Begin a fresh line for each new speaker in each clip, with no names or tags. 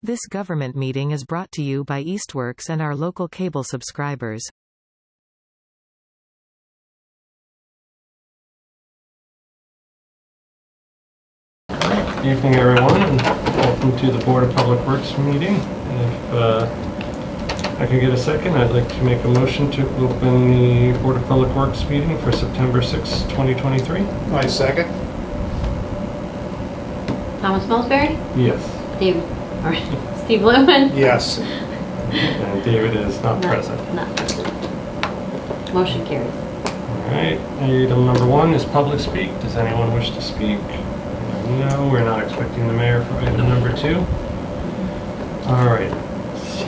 This government meeting is brought to you by Eastworks and our local cable subscribers.
Good evening, everyone, and welcome to the Board of Public Works meeting. If I could get a second, I'd like to make a motion to open the Board of Public Works meeting for September 6, 2023.
My second.
Thomas Mulsberry?
Yes.
Steve Lewin?
Yes.
And David is not present.
Not present. Motion carries.
All right. Item number 1 is public speak. Does anyone wish to speak? No, we're not expecting the mayor for item number 2. All right.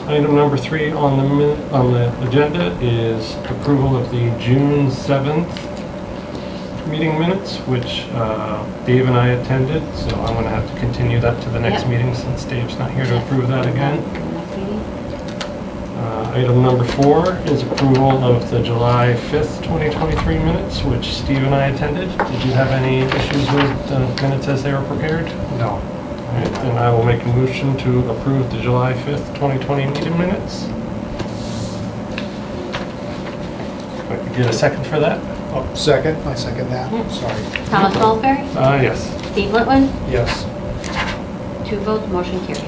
Item number 3 on the agenda is approval of the June 7th meeting minutes, which Dave and I attended, so I'm going to have to continue that to the next meeting since Dave's not here to approve that again. Item number 4 is approval of the July 5th, 2023 minutes, which Steve and I attended. Did you have any issues with the minutes as they were prepared?
No.
All right, then I will make a motion to approve the July 5th, 2020 meeting minutes. If I could get a second for that?
Oh, second. I second that. Sorry.
Thomas Mulsberry?
Yes.
Steve Litwin?
Yes.
2 votes, motion carries.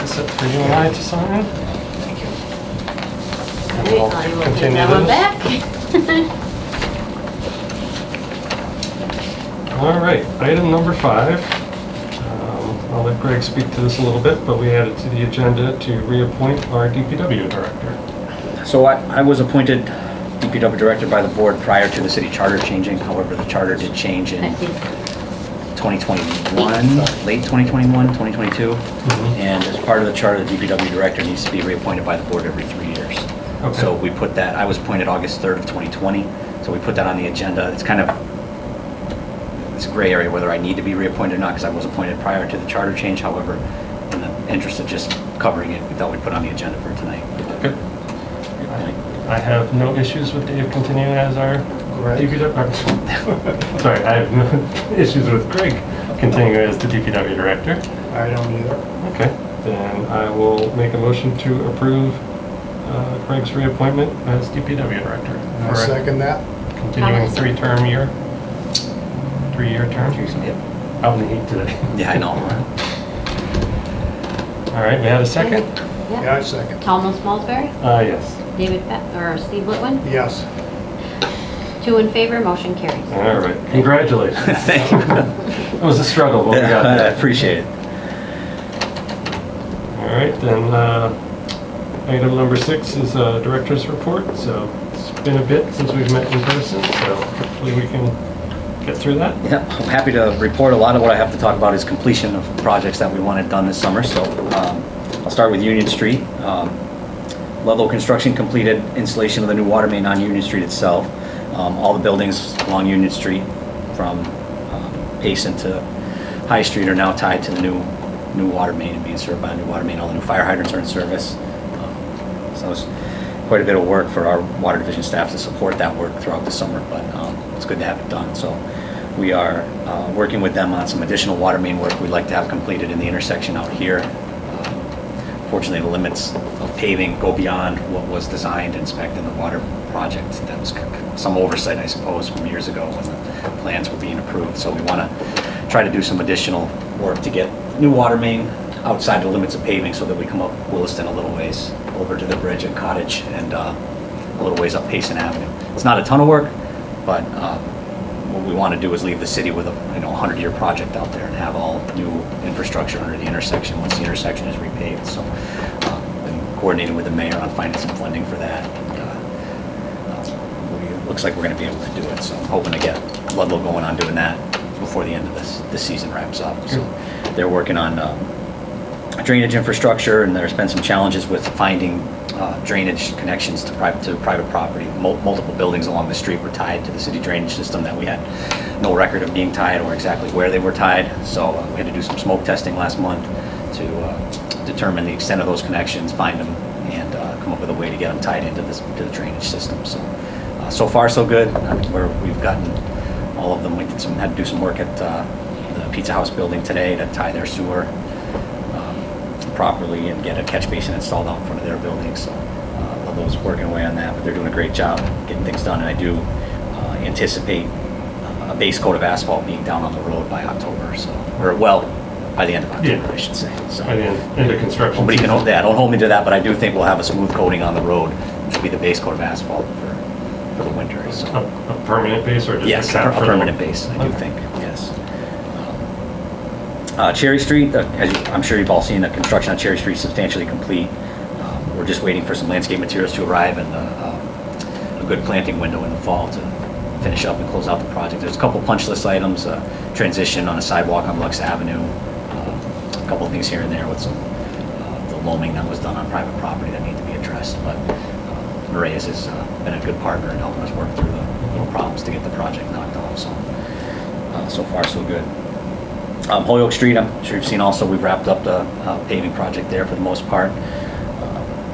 Is it for you and I to sign?
Thank you.
And we'll
I will take
continue
that one
this.
back.
All right, item number 5. I'll let Greg speak to this a little bit, but we added to the agenda to reappoint our DPW director.
So I was appointed DPW director by the board prior to the city charter changing. However, the charter did change in 2021, late 2021, 2022. And as part of the charter, the DPW director needs to be reappointed by the board every 3 years.
Okay.
So we put that, I was appointed August 3rd of 2020. So we put that on the agenda. It's kind of, it's a gray area whether I need to be reappointed or not because I was appointed prior to the charter change. However, in the interest of just covering it, we thought we'd put it on the agenda for tonight.
Good. I have no issues with Dave continuing as our DPW. Sorry, I have no issues with Greg continuing as the DPW director.
I don't either.
Okay, then I will make a motion to approve Greg's reappointment as DPW director.
I second that.
Continuing 3-year term.
Yep.
Out in the heat today.
Yeah, I know.
All right, we had a second?
Yeah, I second.
Thomas Mulsberry?
Yes.
Steve Litwin?
Yes.
2 in favor, motion carries.
All right, congratulations.
Thank you.
It was a struggle, but we got
I
there.
appreciate it.
All right, then item number 6 is director's report. So it's been a bit since we've met in person, so hopefully we can get through that.
Yeah, I'm happy to report. A lot of what I have to talk about is completion of projects that we wanted done this summer. So I'll start with Union Street. Level construction completed, installation of the new water main on Union Street itself. All the buildings along Union Street from Payson to High Street are now tied to the new water main and being served by a new water main. All the new fire hydrants are in service. So it's quite a bit of work for our water division staff to support that work throughout the summer, but it's good to have it done. So we are working with them on some additional water main work we'd like to have completed in the intersection out here. Fortunately, the limits of paving go beyond what was designed and spec'd in the water project. That was some oversight, I suppose, from years ago when the plans were being approved. So we want to try to do some additional work to get new water main outside the limits of paving so that we come up Williston a little ways over to the bridge at Cottage and a little ways up Payson Avenue. It's not a ton of work, but what we want to do is leave the city with a 100-year project out there and have all new infrastructure under the intersection once the intersection is repaved. So been coordinating with the mayor on finding some funding for that. It looks like we're going to be able to do it. So I'm hoping to get Ludlow going on doing that before the end of this season wraps up. So they're working on drainage infrastructure, and there's been some challenges with finding drainage connections to private property. Multiple buildings along the street were tied to the city drainage system that we had no record of being tied or exactly where they were tied. So we had to do some smoke testing last month to determine the extent of those connections, find them, and come up with a way to get them tied into the drainage system. So so far so good. Where we've gotten all of them, we had to do some work at the Pizza House building today to tie their sewer properly and get a catch basin installed out in front of their building. So Ludlow's working away on that, but they're doing a great job getting things done. And I do anticipate a base coat of asphalt being down on the road by October. So, or well, by the end of October,
Yeah.
I should say. So
By the end of construction
nobody can
season.
hold that. Don't hold me to that, but I do think we'll have a smooth coating on the road, which will be the base coat of asphalt for the winter. So.
A permanent base or just
Yes,
a cap
a
for
permanent base, I do
Okay.
think, yes. Cherry Street, I'm sure you've all seen, the construction on Cherry Street is substantially complete. We're just waiting for some landscape materials to arrive and a good planting window in the fall to finish up and close out the project. There's a couple punch list items, transition on a sidewalk on Lux Avenue, a couple of things here and there with some the loaming that was done on private property that need to be addressed. But Reyes has been a good partner in helping us work through the little problems to get the project knocked off. So far so good. Holyoke Street, I'm sure you've seen also, we've wrapped up the paving project there for the most part.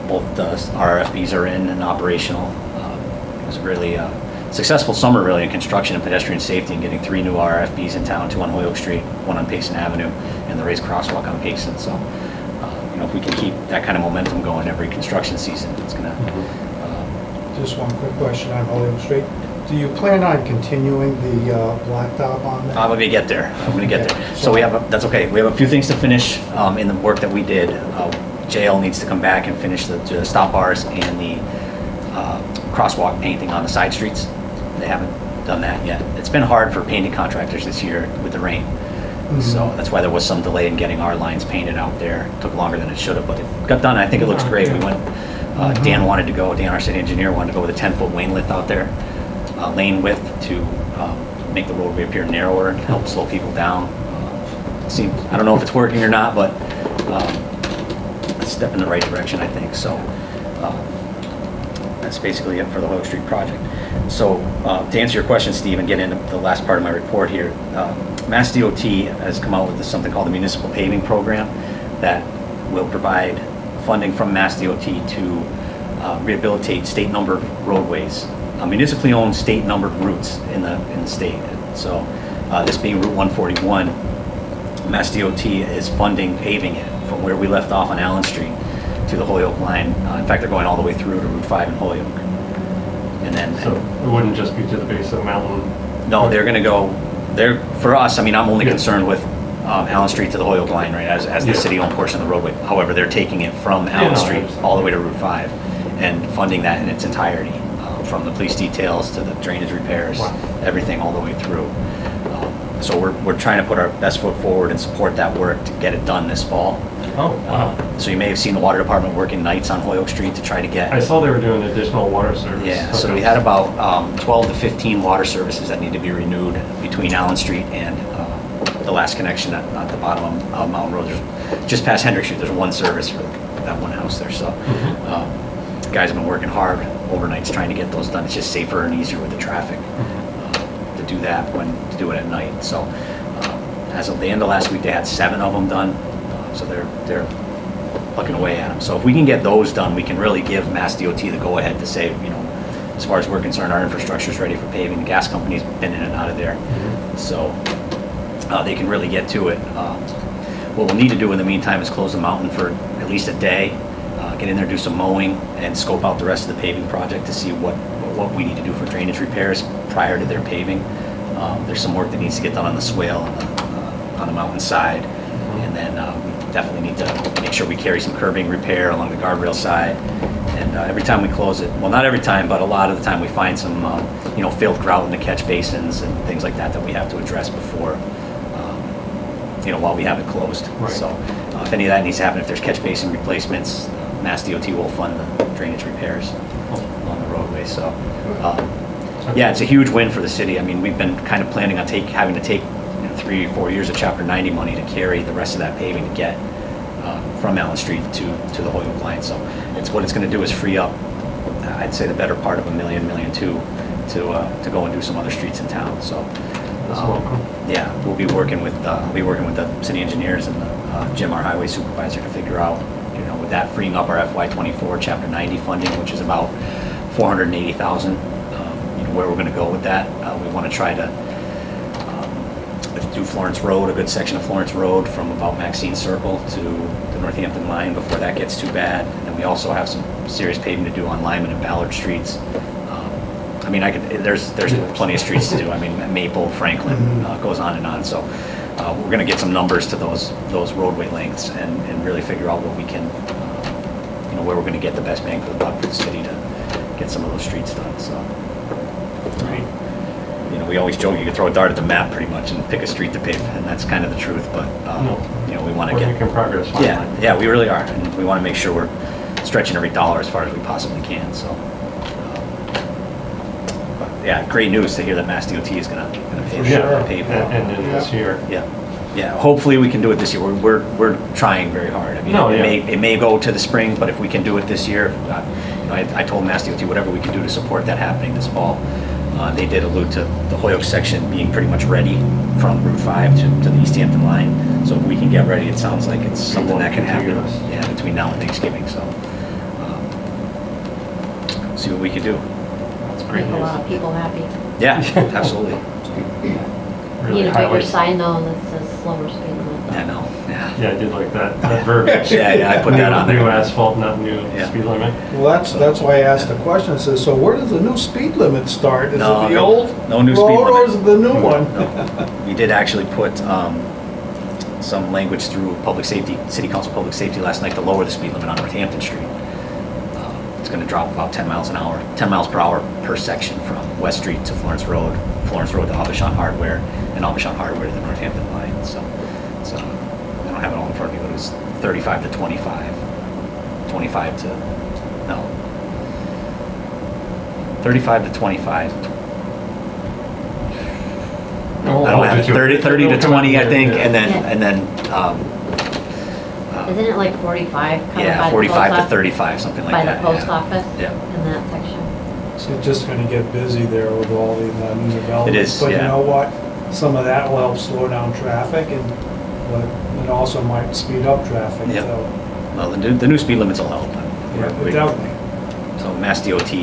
Both the RFPs are in and operational. It was a really successful summer really in construction and pedestrian safety and getting 3 new RFPs in town, 2 on Holyoke Street, 1 on Payson Avenue, and the raised crosswalk on Payson. So, if we can keep that kind of momentum going every construction season, it's gonna.
Just one quick question on Holyoke Street. Do you plan on continuing the blacktop on that?
I'm gonna get there.
Okay.
So that's okay. We have a few things to finish in the work that we did. JL needs to come back and finish the stop bars and the crosswalk painting on the side streets. They haven't done that yet. It's been hard for painting contractors this year with the rain. So that's why there was some delay in getting our lines painted out there. It took longer than it should have, but it got done. I think it looks great. We went, Dan, our city engineer, wanted to go with a 10-foot lane width out there, lane width to make the roadway appear narrower and help slow people down. I don't know if it's working or not, but it's a step in the right direction, I think. So that's basically it for the Holyoke Street project. So to answer your question, Steve, and get into the last part of my report here, Mass DOT has come out with something called the Municipal Paving Program that will provide funding from Mass DOT to rehabilitate state-numbered roadways, municipally owned state-numbered routes in the state. So this being Route 141, Mass DOT is funding paving it from where we left off on Allen Street to the Holyoke line. In fact, they're going all the way through to Route 5 in Holyoke. And then
So it wouldn't just be to the base of the mountain?
no, they're going to go. For us, I mean, I'm only
Yeah.
concerned with Allen Street to the Holyoke line, right, as the
Yeah.
city-owned portion of the roadway. However, they're taking it from Allen
no, I
Street
understand.
all the way to Route 5 and funding that in its entirety, from the police details to the drainage repairs,
Wow.
everything all the way through. So we're trying to put our best foot forward and support that work to get it done this fall.
Oh, wow.
So you may have seen the water department working nights on Holyoke Street to try to get.
I saw they were doing additional water service.
Yeah, so
Okay.
we had about 12 to 15 water services that need to be renewed between Allen Street and the last connection at the bottom of Mountain Road. There's, just past Hendrick Street, there's one service for that one house there. So guys have been working hard overnights trying to get those done. It's just safer and easier with the traffic to do that to do it at night. So as of the end of last week, they had 7 of them done. So they're plucking away at them. So if we can get those done, we can really give Mass DOT the go-ahead to say, as far as we're concerned, our infrastructure is ready for paving. The gas company's been in and out of there. So they can really get to it. What we'll need to do in the meantime is close the mountain for at least a day, get in there, do some mowing, and scope out the rest of the paving project to see what we need to do for drainage repairs prior to their paving. There's some work that needs to get done on the swale on the mountain side, and then we definitely need to make sure we carry some curbing repair along the guardrail side. And every time we close it, well, not every time, but a lot of the time we find some, filled grout in the catch basins and things like that we have to address before, while we have it closed.
Right.
So if any of that needs to happen, if there's catch basin replacements, Mass DOT will fund the drainage repairs along the roadway. So yeah, it's a huge win for the city. I mean, we've been kind of planning on having to take 3 or 4 years of Chapter 90 money to carry the rest of that paving to get from Allen Street to the Holyoke line. So what it's going to do is free up, I'd say, the better part of $1 million, $1.2 million to go and do some other streets in town. So
welcome.
yeah, we'll be working with the city engineers and Jim, our highway supervisor, to figure out, with that freeing up our FY24 Chapter 90 funding, which is about $480,000, where we're going to go with that. We want to try to do Florence Road, a good section of Florence Road from about Maxine Circle to the Northampton line before that gets too bad. And we also have some serious paving to do on Lyman and Ballard Streets. I mean, there's plenty of streets to do. I mean, Maple, Franklin, goes on and on. So we're going to get some numbers to those roadway lengths and really figure out what we can, where we're going to get the best bang for the buck for the city to get some of those streets done. So, we always joke you can throw a dart at the map pretty much and pick a street to pave, and that's kind of the truth. But we want to get
making progress.
Yeah, we really are, and we want to make sure we're stretching every dollar as far as we possibly can. So. Yeah, great news to hear that Mass DOT is going to pave that.
And in this year.
Yeah. Hopefully we can do it this year. We're trying very hard. I mean, it may go to the spring, but if we can do it this year, I told Mass DOT whatever we can do to support that happening this fall. They did allude to the Hoyoke section being pretty much ready from Route 5 to the Easthampton line. So if we can get ready, it sounds like it's something that can happen. Yeah, between now and Thanksgiving. So see what we can do.
Make a lot of people happy.
Yeah, absolutely.
Need a bigger sign though that says slower speed limit.
I know, yeah.
Yeah, I did like that verbiage.
Yeah, I put that on there.
New asphalt, not new speed limit.
Well, that's why I asked the question. It says, so where does the new speed limit start? Is it the old
no new speed
road
limit.
or is it the new one?
No. We did actually put some language through City Council Public Safety last night to lower the speed limit on Northampton Street. It's going to drop about 10 miles per hour per section from West Street to Florence Road to Aubuchon Hardware, and Aubuchon Hardware to the Northampton line. So I don't have it all in front of me, but it was 35 to 25. 35 to 25. I don't have it. 30 to 20, I think, and then.
Isn't it like 45?
Yeah, 45 to 35, something like that.
By the post office?
Yeah.
In that section.
So it's just going to get busy there with all the new developments.
It is,
But
yeah.
you know what? Some of that will help slow down traffic, but it also might speed up traffic.
Yep.
So,
Well, the new speed limits will help.
definitely.
So Mass DOT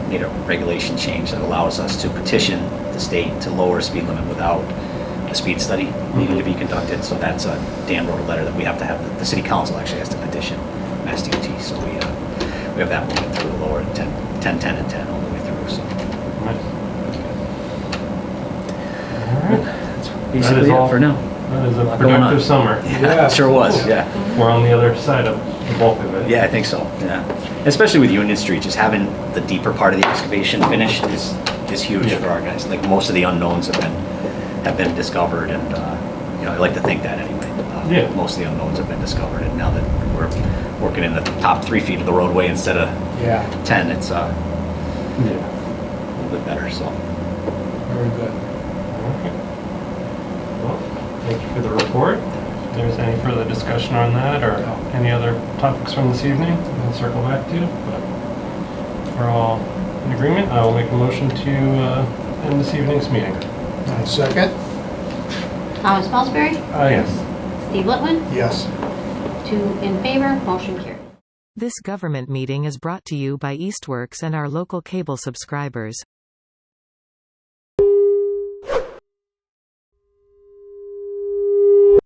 made a regulation change that allows us to petition the state to lower speed limit without a speed study needing to be conducted. So that's Dan wrote a letter that we have to have. The city council actually has to petition Mass DOT. So we have that moving through, lower 10, 10, and 10 all the way through. So that's basically it for now.
That is a
Going on.
productive summer.
Yeah.
It sure was. Yeah.
We're on the other side of the bulk of it.
Yeah, I think so. Yeah, especially with Union Street, just having the deeper part of the excavation finished is huge for our guys. Like most of the unknowns have been discovered, and I like to think that anyway. Most of the unknowns have been discovered, and now that we're working in the top 3 feet of the roadway instead of 10, it's a little bit better. So
Very good.
Okay. Well, thank you for the report. If there's any further discussion on that or any other topics from this evening, we'll circle back to. But we're all in agreement. I will make a motion to end this evening's meeting.
Second?
Thomas Felsberry?
Yes.
Steve Litwin?
Yes.
2 in favor, motion carries.
This government meeting is brought to you by Eastworks and our local cable subscribers.